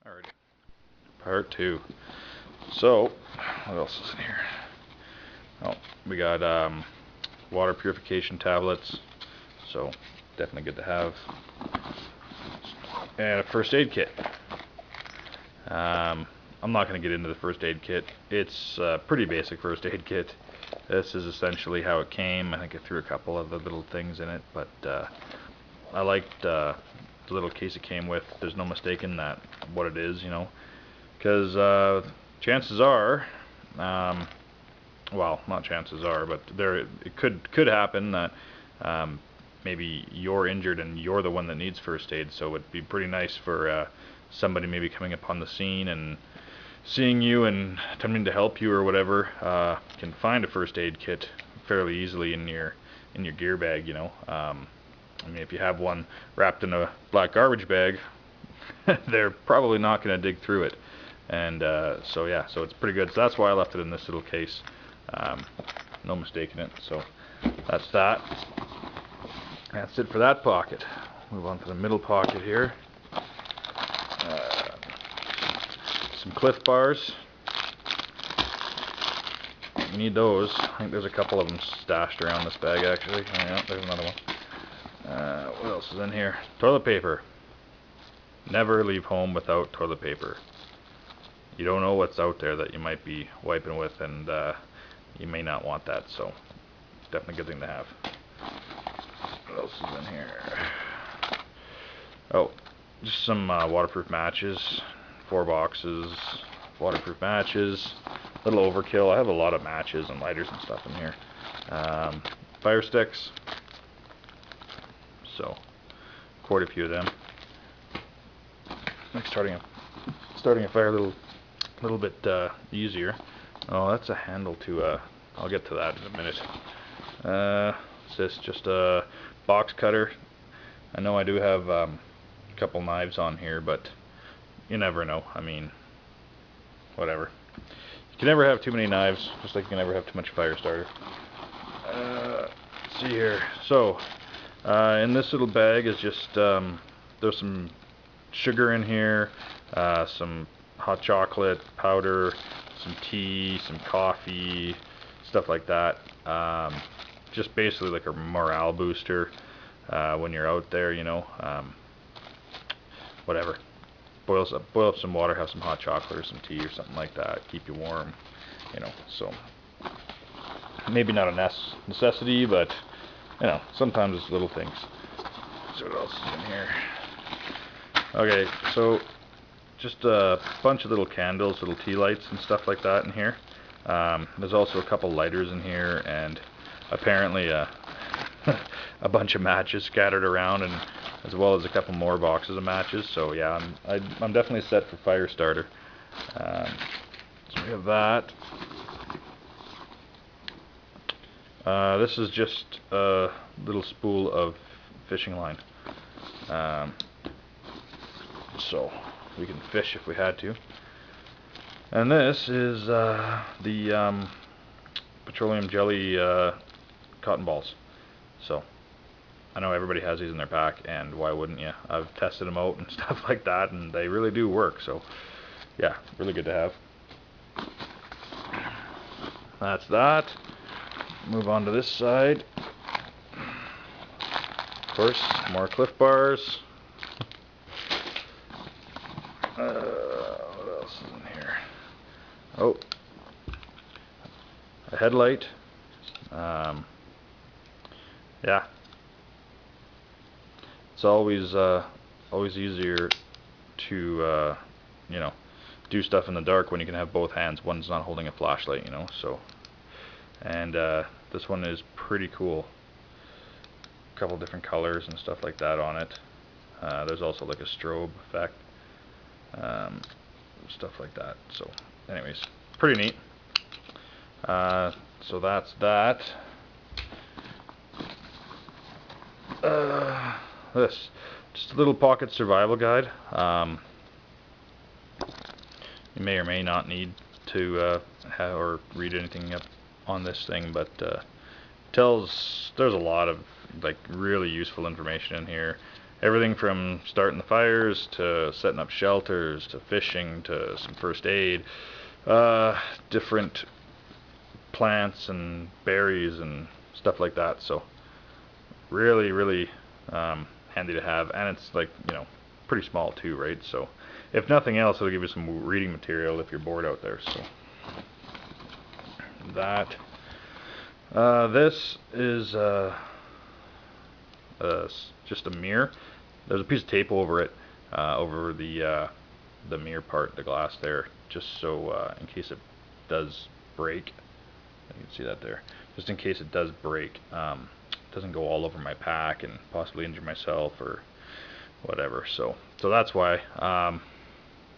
Alrighty. Part 2. So, what else is in here? Oh, we got water purification tablets. So, definitely good to have. And a first aid kit. I'm not going to get into the first aid kit. It's a pretty basic first aid kit. This is essentially how it came. I think I threw a couple of the little things in it, but I liked the little case it came with. There's no mistaking that what it is, you know, because chances are, well, not chances are, but it could happen that maybe you're injured and you're the one that needs first aid. So it'd be pretty nice for somebody maybe coming upon the scene and seeing you and attempting to help you or whatever, can find a first aid kit fairly easily in your gear bag, you know. I mean, if you have one wrapped in a black garbage bag, they're probably not going to dig through it. And so yeah, so it's pretty good. So that's why I left it in this little case. No mistaking it. So that's that. That's it for that pocket. Move on to the middle pocket here. Some Cliff bars. You need those. I think there's a couple of them stashed around this bag actually. Oh, yeah, there's another one. What else is in here? Toilet paper. Never leave home without toilet paper. You don't know what's out there that you might be wiping with, and you may not want that, so definitely a good thing to have. What else is in here? Oh, just some waterproof matches. 4 boxes, waterproof matches. A little overkill. I have a lot of matches and lighters and stuff in here. Fire sticks. So, quite a few of them. Like starting a fire a little bit easier. Oh, that's a handle to. I'll get to that in a minute. Is this just a box cutter? I know I do have a couple knives on here, but you never know. I mean, whatever. You can never have too many knives, just like you can never have too much fire starter. Let's see here. So, in this little bag is just, there's some sugar in here, some hot chocolate powder, some tea, some coffee, stuff like that. Just basically like a morale booster when you're out there, you know. Whatever. Boil up some water, have some hot chocolate or some tea or something like that. Keep you warm, you know. So maybe not a necessity, but you know, sometimes it's little things. So what else is in here? Okay, so just a bunch of little candles, little tea lights and stuff like that in here. There's also a couple lighters in here, and apparently a bunch of matches scattered around, and as well as a couple more boxes of matches. So yeah, I'm definitely set for fire starter. So we have that. This is just a little spool of fishing line. So we can fish if we had to. And this is the petroleum jelly cotton balls. So I know everybody has these in their pack, and why wouldn't you? I've tested them out and stuff like that, and they really do work. So yeah, really good to have. That's that. Move on to this side. Of course, more Cliff bars. What else is in here? Oh, a headlight. Yeah, it's always easier to you know, do stuff in the dark when you can have both hands. One's not holding a flashlight, you know. So, and this one is pretty cool. A couple different colors and stuff like that on it. There's also like a strobe effect, stuff like that. So, anyways, pretty neat. So that's that. This, just a little pocket survival guide. You may or may not need to have or read anything up on this thing, but there's a lot of like really useful information in here. everything from starting the fires to setting up shelters to fishing to some first aid, different plants and berries and stuff like that. So really, really handy to have, and it's like, you know, pretty small too, right? So if nothing else, it'll give you some reading material if you're bored out there. So that this is just a mirror. There's a piece of tape over it, over the mirror part, the glass there, just so in case it does break. You can see that there. Just in case it does break, it doesn't go all over my pack and possibly injure myself or whatever. So that's why.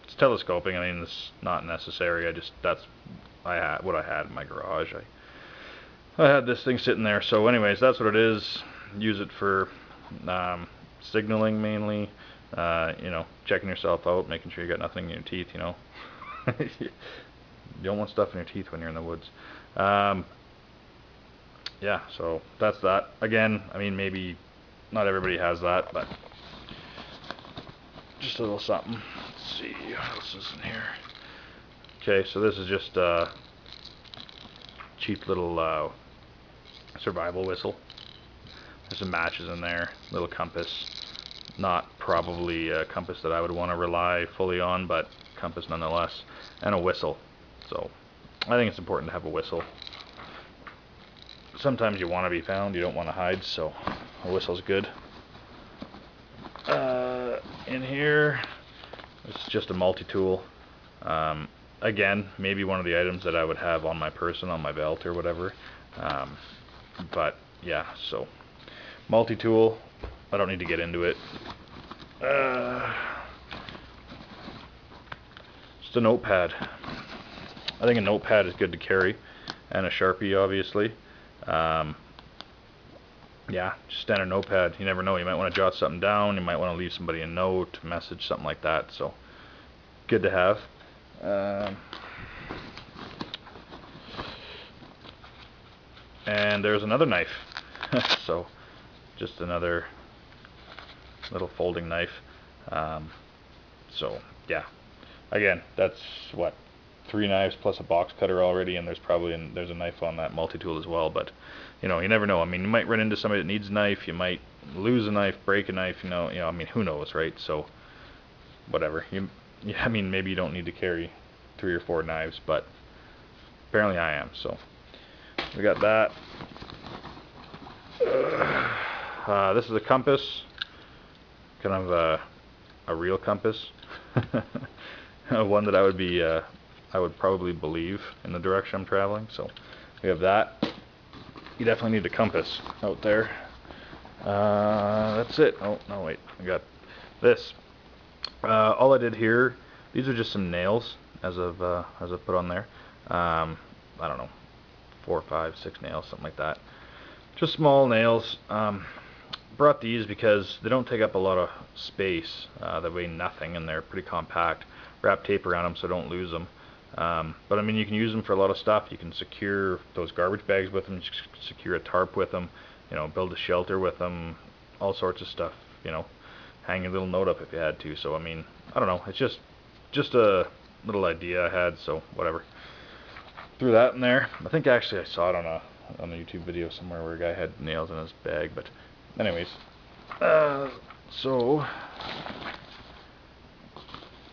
It's telescoping. I mean, it's not necessary. That's what I had in my garage. I had this thing sitting there. So anyways, that's what it is. Use it for signaling mainly. You know, checking yourself out, making sure you got nothing in your teeth. You know, you don't want stuff in your teeth when you're in the woods. Yeah, so that's that. Again, I mean, maybe not everybody has that, but just a little something. Let's see, what else is in here? Okay, so this is just a cheap little survival whistle. There's some matches in there, little compass. Not probably a compass that I would want to rely fully on, but compass nonetheless, and a whistle. So I think it's important to have a whistle. Sometimes you want to be found, you don't want to hide, so a whistle's good. In here, it's just a multi-tool. Again, maybe one of the items that I would have on my person, on my belt or whatever. But yeah, so multi-tool. I don't need to get into it. Just a notepad. I think a notepad is good to carry, and a Sharpie, obviously. Yeah, just standard notepad. You never know, you might want to jot something down, you might want to leave somebody a note, message, something like that. So good to have. And there's another knife. So just another little folding knife. So yeah, again, that's what, 3 knives plus a box cutter already, and there's a knife on that multi-tool as well. But you know, you never know. I mean, you might run into somebody that needs a knife, you might lose a knife, break a knife, you know, I mean, who knows, right? So whatever. I mean, maybe you don't need to carry 3 or 4 knives, but apparently I am. So we got that. This is a compass, kind of a real compass. One that I would probably believe in the direction I'm traveling. So we have that. You definitely need a compass out there. That's it. Oh no, wait, I got this. All I did here, these are just some nails as I've put on there. I don't know, 4, 5, 6 nails, something like that. Just small nails. Brought these because they don't take up a lot of space. They weigh nothing and they're pretty compact. Wrap tape around them so don't lose them. But I mean, you can use them for a lot of stuff. You can secure those garbage bags with them, secure a tarp with them, you know, build a shelter with them, all sorts of stuff, you know, hang a little note up if you had to. So I mean, I don't know, it's just a little idea I had, so whatever. Threw that in there. I think actually I saw it on a YouTube video somewhere where a guy had nails in his bag, but anyways, so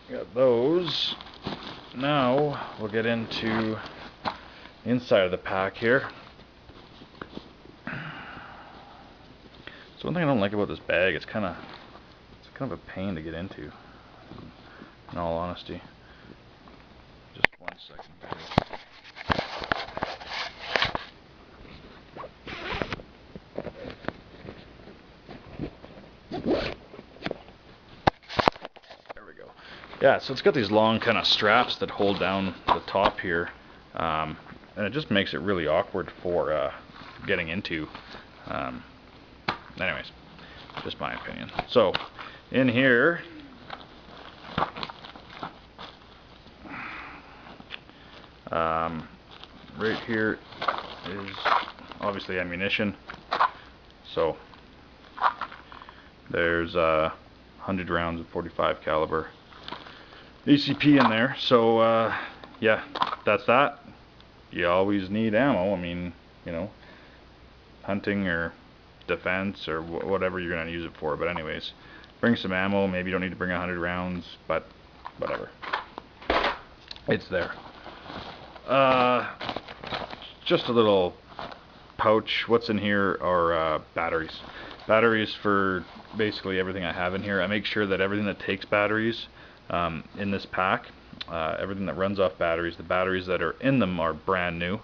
got those. Now we'll get into the inside of the pack here. So one thing I don't like about this bag, it's kind of a pain to get into, in all honesty. Just one second. Yeah, so it's got these long kind of straps that hold down the top here, and it just makes it really awkward for getting into. Anyways, just my opinion. So in here, right here is obviously ammunition. So There's 100 rounds of .45 caliber ACP in there. So yeah, that's that. You always need ammo. I mean, you know, hunting or defense or whatever you're going to use it for. But anyways, bring some ammo. Maybe you don't need to bring 100 rounds, but whatever. It's there. Just a little pouch. What's in here are batteries. Batteries for basically everything I have in here. I make sure that everything that takes batteries in this pack, everything that runs off batteries, the batteries that are in them are brand new.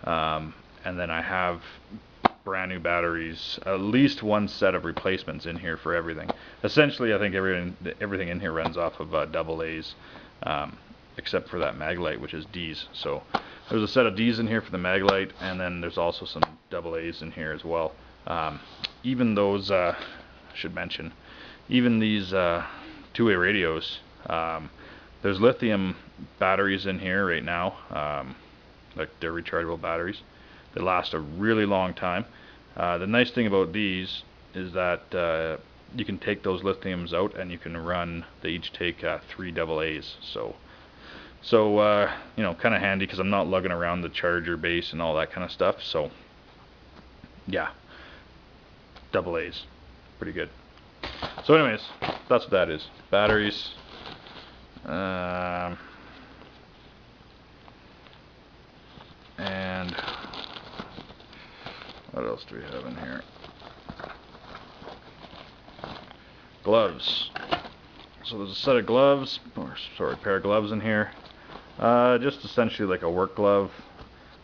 And then I have brand new batteries, at least one set of replacements in here for everything. Essentially, I think everything in here runs off of AA's, except for that Maglite, which is D's. So there's a set of D's in here for the Maglite, and then there's also some AA's in here as well. Even those, I should mention, even these two-way radios, there's lithium batteries in here right now, like they're rechargeable batteries. They last a really long time. The nice thing about these is that you can take those lithiums out and you can run, they each take 3 AA's. So you know, kind of handy because I'm not lugging around the charger base and all that kind of stuff. So yeah, AA's, pretty good. So anyways, that's what that is. Batteries. And what else do we have in here? Gloves. So there's a set of gloves, or sorry, pair of gloves in here. Just essentially like a work glove.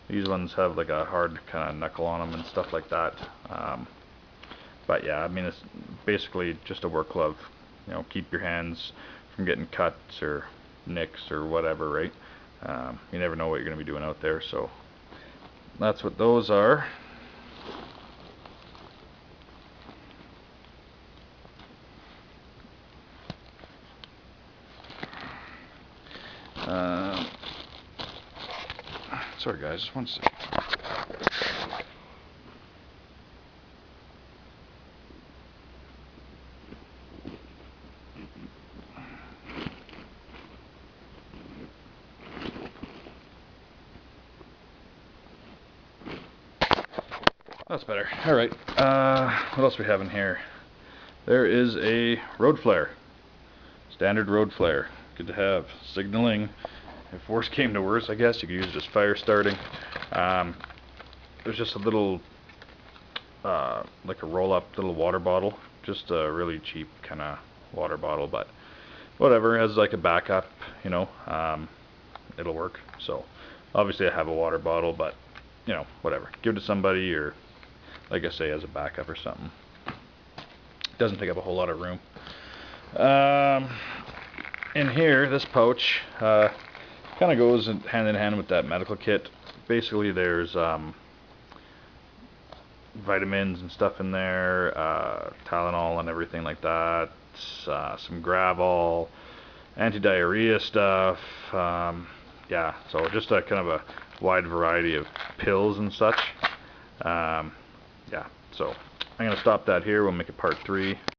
These ones have like a hard kind of knuckle on them and stuff like that. But yeah, I mean, it's basically just a work glove. You know, keep your hands from getting cuts or nicks or whatever, right? You never know what you're going to be doing out there, so that's what those are. Sorry guys, just one second. That's better. Alright, what else do we have in here? There is a road flare. Standard road flare. Good to have. Signaling. If worse came to worse, I guess, you could use it as fire starting. There's just a little, like a roll-up little water bottle. Just a really cheap kind of water bottle, but whatever, as like a backup, you know, it'll work. So, obviously I have a water bottle, but, you know, whatever. Give it to somebody, or, like I say, as a backup or something. Doesn't take up a whole lot of room. In here, this pouch, kind of goes hand in hand with that medical kit. Basically, there's vitamins and stuff in there, Tylenol and everything like that, some Gravol, anti-diarrhea stuff, yeah, so just a kind of a wide variety of pills and such. Yeah, so I'm going to stop that here. We'll make it part 3.